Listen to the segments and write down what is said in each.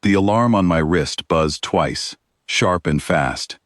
The alarm on my wrist buzzed twice, sharp and fast.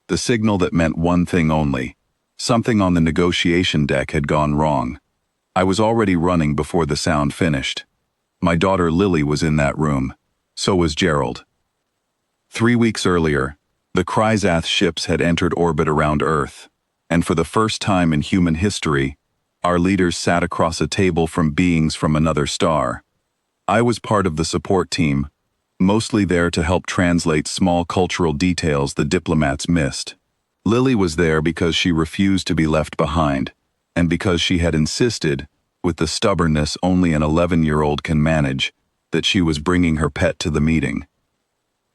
The signal that meant one thing only. Something on the negotiation deck had gone wrong. I was already running before the sound finished. My daughter Lily was in that room. So was Gerald. 3 weeks earlier, the Kryzath ships had entered orbit around Earth, and for the first time in human history, our leaders sat across a table from beings from another star. I was part of the support team, mostly there to help translate small cultural details the diplomats missed. Lily was there because she refused to be left behind, and because she had insisted, with the stubbornness only an 11-year-old can manage, that she was bringing her pet to the meeting.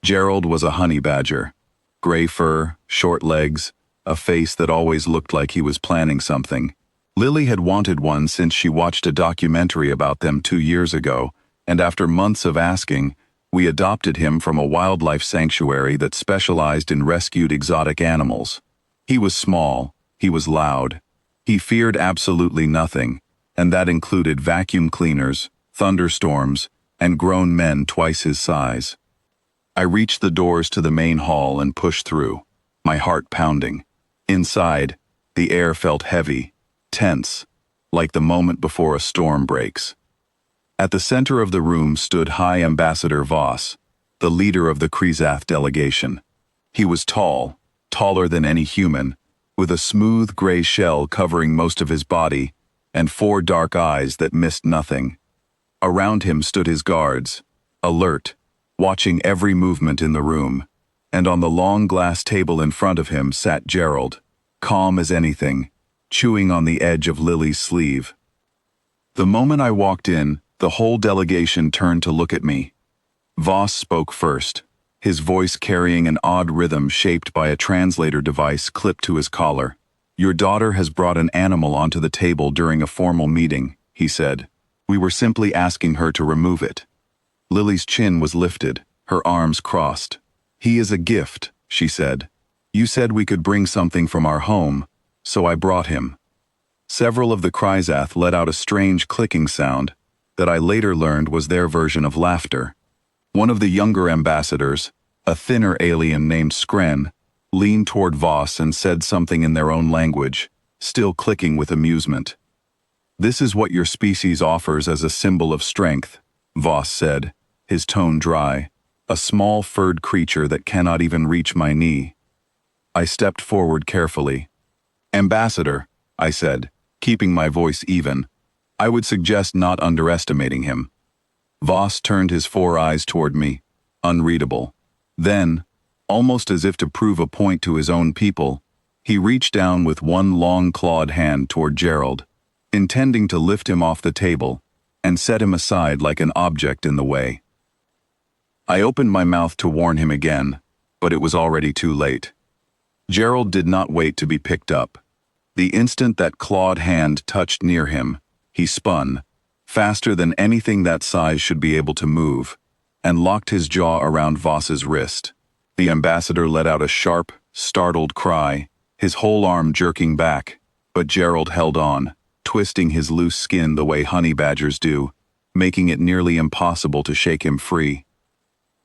Gerald was a honey badger. Gray fur, short legs, a face that always looked like he was planning something. Lily had wanted one since she watched a documentary about them 2 years ago, and after months of asking, we adopted him from a wildlife sanctuary that specialized in rescued exotic animals. He was small, he was loud, he feared absolutely nothing, and that included vacuum cleaners, thunderstorms, and grown men twice his size. I reached the doors to the main hall and pushed through, my heart pounding. Inside, the air felt heavy, tense, like the moment before a storm breaks. At the center of the room stood High Ambassador Voss, the leader of the Kryzath delegation. He was tall, taller than any human, with a smooth gray shell covering most of his body and 4 dark eyes that missed nothing. Around him stood his guards, alert, watching every movement in the room, and on the long glass table in front of him sat Gerald, calm as anything, chewing on the edge of Lily's sleeve. The moment I walked in, the whole delegation turned to look at me. Voss spoke first, his voice carrying an odd rhythm shaped by a translator device clipped to his collar. "Your daughter has brought an animal onto the table during a formal meeting," he said. "We were simply asking her to remove it." Lily's chin was lifted, her arms crossed. "He is a gift," she said. "You said we could bring something from our home, so I brought him." Several of the Kryzath let out a strange clicking sound that I later learned was their version of laughter. One of the younger ambassadors, a thinner alien named Skren, leaned toward Voss and said something in their own language, still clicking with amusement. "This is what your species offers as a symbol of strength," Voss said, his tone dry. "A small furred creature that cannot even reach my knee." I stepped forward carefully. "Ambassador," I said, keeping my voice even, "I would suggest not underestimating him." Voss turned his 4 eyes toward me, unreadable. Then, almost as if to prove a point to his own people, he reached down with one long clawed hand toward Gerald, intending to lift him off the table and set him aside like an object in the way. I opened my mouth to warn him again, but it was already too late. Gerald did not wait to be picked up. The instant that clawed hand touched near him, he spun, faster than anything that size should be able to move, and locked his jaw around Voss's wrist. The ambassador let out a sharp, startled cry, his whole arm jerking back, but Gerald held on, twisting his loose skin the way honey badgers do, making it nearly impossible to shake him free.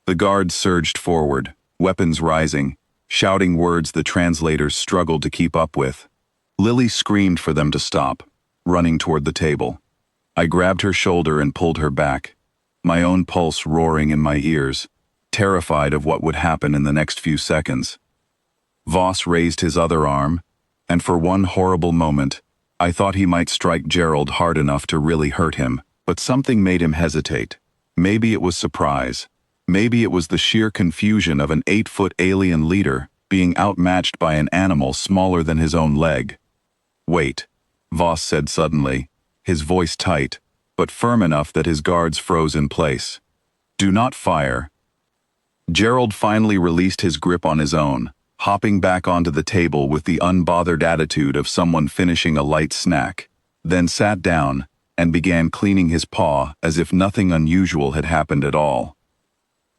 The guards surged forward, weapons rising, shouting words the translators struggled to keep up with. Lily screamed for them to stop, running toward the table. I grabbed her shoulder and pulled her back, my own pulse roaring in my ears, terrified of what would happen in the next few seconds. Voss raised his other arm, and for one horrible moment, I thought he might strike Gerald hard enough to really hurt him, but something made him hesitate. Maybe it was surprise. Maybe it was the sheer confusion of an 8-foot alien leader being outmatched by an animal smaller than his own leg. "Wait," Voss said suddenly, his voice tight, but firm enough that his guards froze in place. "Do not fire." Gerald finally released his grip on his own, hopping back onto the table with the unbothered attitude of someone finishing a light snack, then sat down and began cleaning his paw as if nothing unusual had happened at all.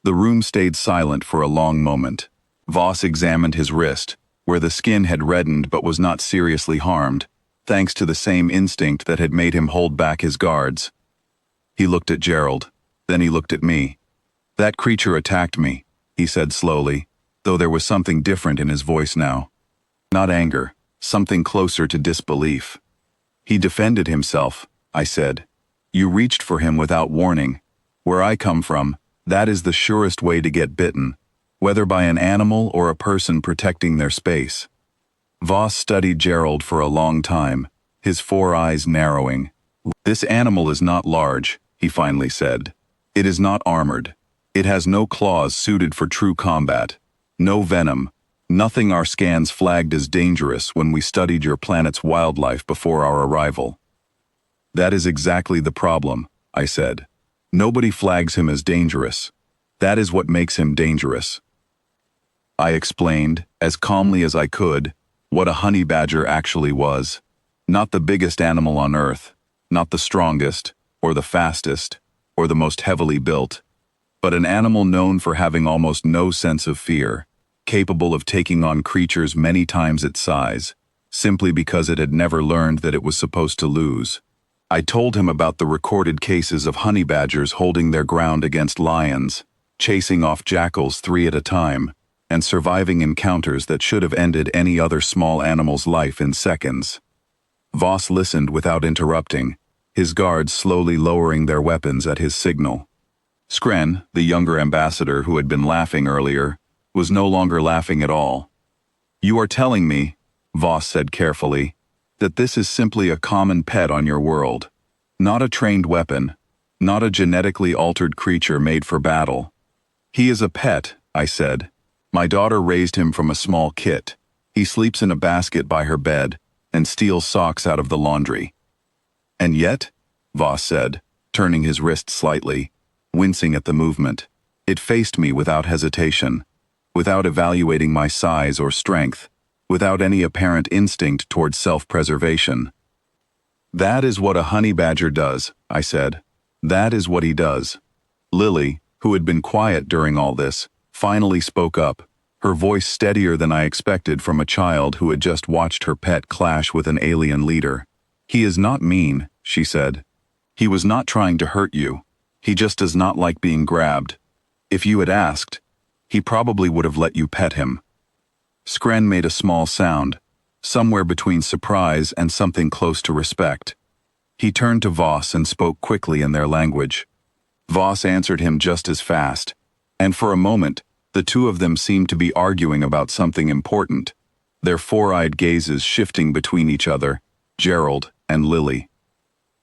The room stayed silent for a long moment. Voss examined his wrist, where the skin had reddened but was not seriously harmed, thanks to the same instinct that had made him hold back his guards. He looked at Gerald, then he looked at me. That creature attacked me, he said slowly, though there was something different in his voice now. Not anger, something closer to disbelief. He defended himself, I said. You reached for him without warning. Where I come from, that is the surest way to get bitten, whether by an animal or a person protecting their space. Voss studied Gerald for a long time, his 4 eyes narrowing. This animal is not large, he finally said. It is not armored. It has no claws suited for true combat. No venom. Nothing our scans flagged as dangerous when we studied your planet's wildlife before our arrival. That is exactly the problem, I said. Nobody flags him as dangerous. That is what makes him dangerous. I explained, as calmly as I could, what a honey badger actually was. Not the biggest animal on Earth, not the strongest, or the fastest, or the most heavily built, but an animal known for having almost no sense of fear, capable of taking on creatures many times its size, simply because it had never learned that it was supposed to lose. I told him about the recorded cases of honey badgers holding their ground against lions, chasing off jackals 3 at a time, and surviving encounters that should have ended any other small animal's life in seconds. Voss listened without interrupting, his guards slowly lowering their weapons at his signal. Skren, the younger ambassador who had been laughing earlier, was no longer laughing at all. You are telling me, Voss said carefully, that this is simply a common pet on your world. Not a trained weapon, not a genetically altered creature made for battle. He is a pet, I said. My daughter raised him from a small kit. He sleeps in a basket by her bed and steals socks out of the laundry. And yet, Voss said, turning his wrist slightly, wincing at the movement, it faced me without hesitation, without evaluating my size or strength, without any apparent instinct towards self-preservation. That is what a honey badger does, I said. That is what he does. Lily, who had been quiet during all this, finally spoke up, her voice steadier than I expected from a child who had just watched her pet clash with an alien leader. He is not mean, she said. He was not trying to hurt you. He just does not like being grabbed. If you had asked, he probably would have let you pet him. Skren made a small sound, somewhere between surprise and something close to respect. He turned to Voss and spoke quickly in their language. Voss answered him just as fast, and for a moment, the two of them seemed to be arguing about something important, their 4-eyed gazes shifting between each other, Gerald and Lily.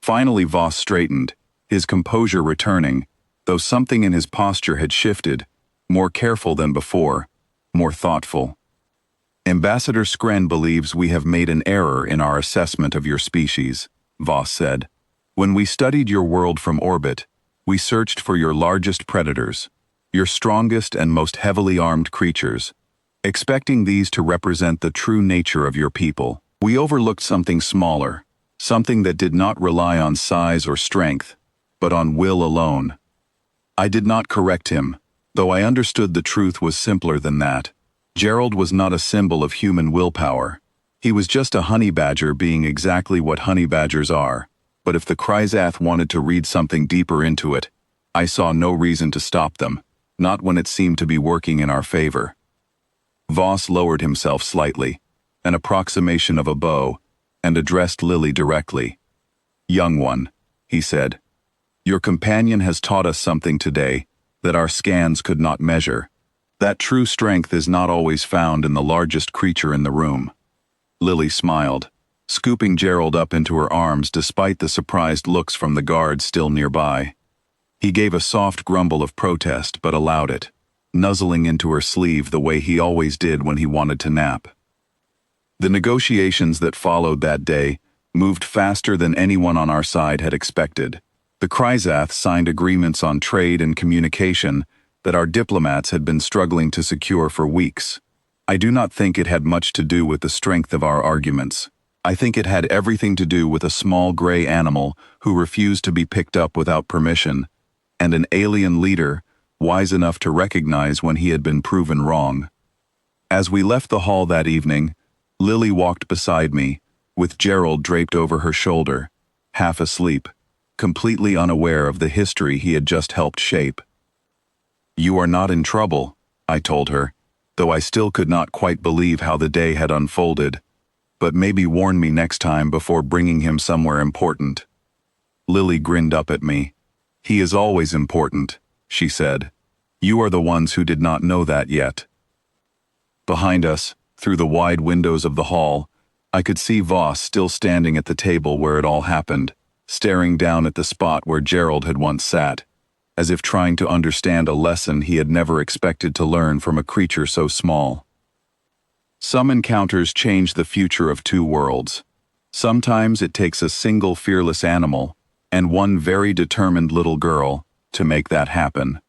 Finally Voss straightened, his composure returning, though something in his posture had shifted, more careful than before, more thoughtful. Ambassador Skren believes we have made an error in our assessment of your species, Voss said. When we studied your world from orbit, we searched for your largest predators, your strongest and most heavily armed creatures, expecting these to represent the true nature of your people. We overlooked something smaller, something that did not rely on size or strength, but on will alone. I did not correct him, though I understood the truth was simpler than that. Gerald was not a symbol of human willpower. He was just a honey badger being exactly what honey badgers are, but if the Kryzath wanted to read something deeper into it, I saw no reason to stop them, not when it seemed to be working in our favor. Voss lowered himself slightly, an approximation of a bow, and addressed Lily directly. Young one, he said, your companion has taught us something today that our scans could not measure. That true strength is not always found in the largest creature in the room. Lily smiled, scooping Gerald up into her arms despite the surprised looks from the guards still nearby. He gave a soft grumble of protest but allowed it, nuzzling into her sleeve the way he always did when he wanted to nap. The negotiations that followed that day moved faster than anyone on our side had expected. The Kryzath signed agreements on trade and communication that our diplomats had been struggling to secure for weeks. I do not think it had much to do with the strength of our arguments. I think it had everything to do with a small gray animal who refused to be picked up without permission, and an alien leader wise enough to recognize when he had been proven wrong. As we left the hall that evening, Lily walked beside me, with Gerald draped over her shoulder, half asleep, completely unaware of the history he had just helped shape. You are not in trouble, I told her, though I still could not quite believe how the day had unfolded. But maybe warn me next time before bringing him somewhere important. Lily grinned up at me. He is always important, she said. You are the ones who did not know that yet. Behind us, through the wide windows of the hall, I could see Voss still standing at the table where it all happened, staring down at the spot where Gerald had once sat, as if trying to understand a lesson he had never expected to learn from a creature so small. Some encounters change the future of two worlds. Sometimes it takes a single fearless animal and one very determined little girl to make that happen.